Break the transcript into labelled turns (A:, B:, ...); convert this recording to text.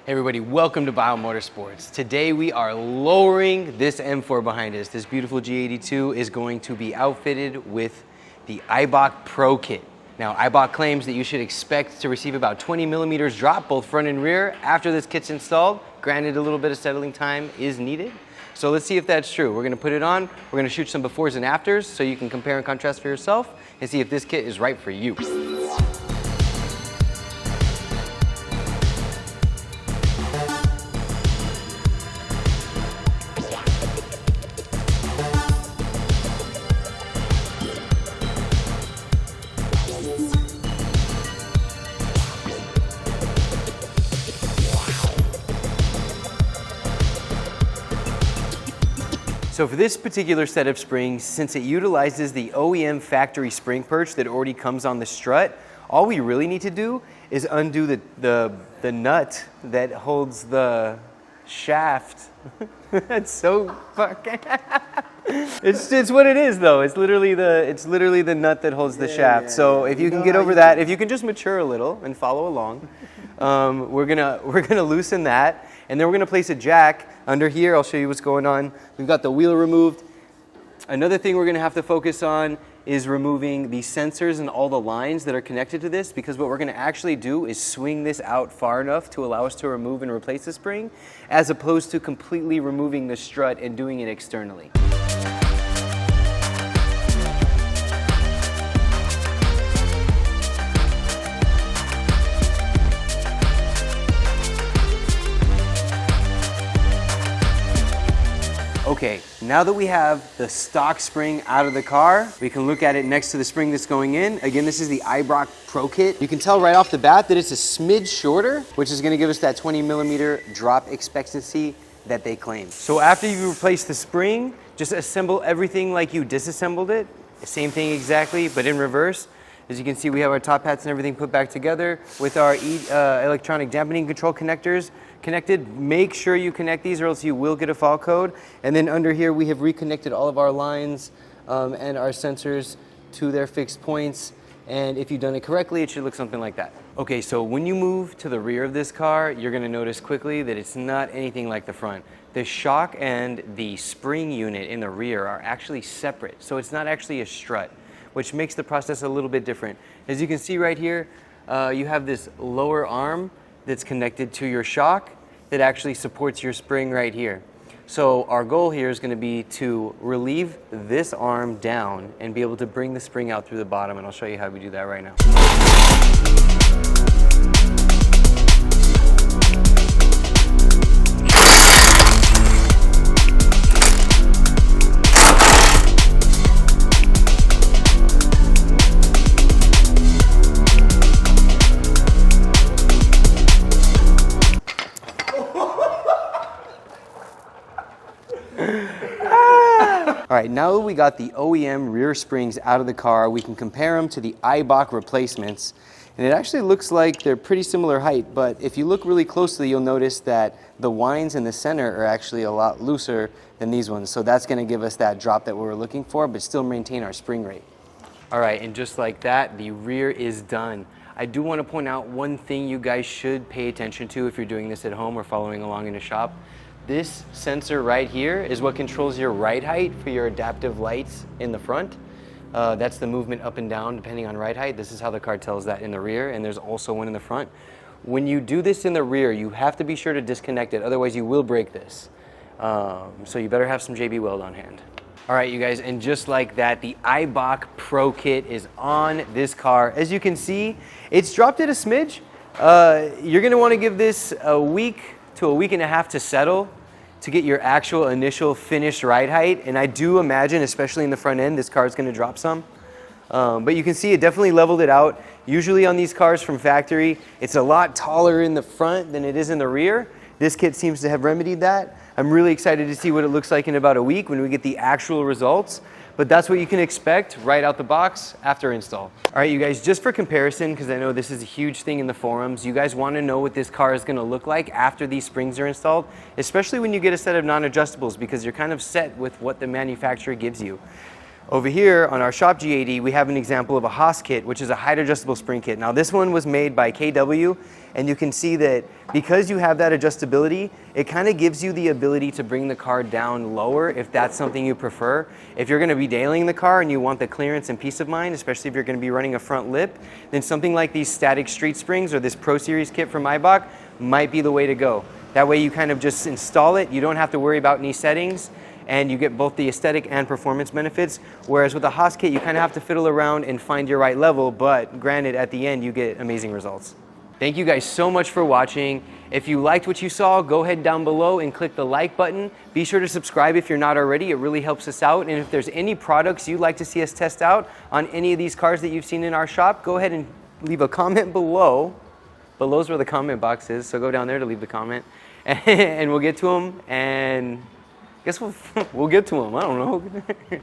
A: Hey everybody, welcome to Motorsports. Today we are lowering this M4 behind us. This beautiful G82 is going to be outfitted with the Eibach Pro Kit. Now, Eibach claims that you should expect to receive about 20 millimeters drop, both front and rear, after this kit's installed. Granted, a little bit of settling time is needed. So let's see if that's true. We're gonna put it on, we're gonna shoot some befores and afters so you can compare and contrast for yourself and see if this kit is right for you. So for this particular set of springs, since it utilizes the OEM factory spring perch that already comes on the strut, all we really need to do is undo the nut that holds the shaft. That's so fucking... It's what it is though. It's literally the nut that holds the shaft. So if you can get over that, if you can just mature a little and follow along, we're gonna loosen that, and then we're gonna place a jack under here. I'll show you what's going on. We've got the wheel removed. Another thing we're gonna have to focus on is removing the sensors and all the lines that are connected to this, because what we're gonna actually do is swing this out far enough to allow us to remove and replace the spring, as opposed to completely removing the strut and doing it externally. Okay, now that we have the stock spring out of the car, we can look at it next to the spring that's going in. Again, this is the Eibach Pro Kit. You can tell right off the bat that it's a smidge shorter, which is gonna give us that 20 millimeter drop expectancy that they claim. So after you replace the spring, just assemble everything like you disassembled it. Same thing exactly, but in reverse. As you can see, we have our top hats and everything put back together with our electronic dampening control connectors connected. Make sure you connect these or else you will get a fault code. And then under here, we have reconnected all of our lines and our sensors to their fixed points. And if you've done it correctly, it should look something like that. Okay, so when you move to the rear of this car, you're gonna notice quickly that it's not anything like the front. The shock and the spring unit in the rear are actually separate. So it's not actually a strut, which makes the process a little bit different. As you can see right here, you have this lower arm that's connected to your shock that actually supports your spring right here. So our goal here is gonna be to relieve this arm down and be able to bring the spring out through the bottom, and I'll show you how we do that right now. All right, now that we got the OEM rear springs out of the car, we can compare them to the Eibach replacements. And it actually looks like they're pretty similar height, but if you look really closely, you'll notice that the winds in the center are actually a lot looser than these ones. So that's gonna give us that drop that we were looking for, but still maintain our spring rate. All right, and just like that, the rear is done. I do wanna point out one thing you guys should pay attention to if you're doing this at home or following along in a shop. This sensor right here is what controls your ride height for your adaptive lights in the front. That's the movement up and down depending on ride height. This is how the car tells that in the rear, and there's also one in the front. When you do this in the rear, you have to be sure to disconnect it, otherwise you will break this. So you better have some JB Weld on hand. All right, you guys, and just like that, the Eibach Pro Kit is on this car. As you can see, it's dropped it a smidge. You're gonna wanna give this a week to a week and a half to settle to get your actual initial finished ride height. And I do imagine, especially in the front end, this car is gonna drop some. But you can see it definitely leveled it out. Usually on these cars from factory, it's a lot taller in the front than it is in the rear. This kit seems to have remedied that. I'm really excited to see what it looks like in about a week when we get the actual results. But that's what you can expect right out the box after install. All right, you guys, just for comparison, because I know this is a huge thing in the forums, you guys want to know what this car is going to look like after these springs are installed, especially when you get a set of non-adjustables, because you're kind of set with what the manufacturer gives you. Over here on our Shop G80, we have an example of a Haas kit, which is a height adjustable spring kit. Now this one was made by KW, and you can see that because you have that adjustability, it kind of gives you the ability to bring the car down lower if that's something you prefer. If you're going to be dailying the car and you want the clearance and peace of mind, especially if you're going to be running a front lip, then something like these static street springs or this Pro Series kit from Eibach might be the way to go. That way you kind of just install it, you don't have to worry about any settings, and you get both the aesthetic and performance benefits. Whereas with the Haas kit, you kind of have to fiddle around and find your right level, but granted, at the end, you get amazing results. Thank you guys so much for watching. If you liked what you saw, go ahead down below and click the like button. Be sure to subscribe if you're not already. It really helps us out. And if there's any products you'd like to see us test out on any of these cars that you've seen in our shop, go ahead and leave a comment below. Below's where the comment box is, so go down there to leave the comment. And we'll get to them, and I guess we'll get to them. I don't know.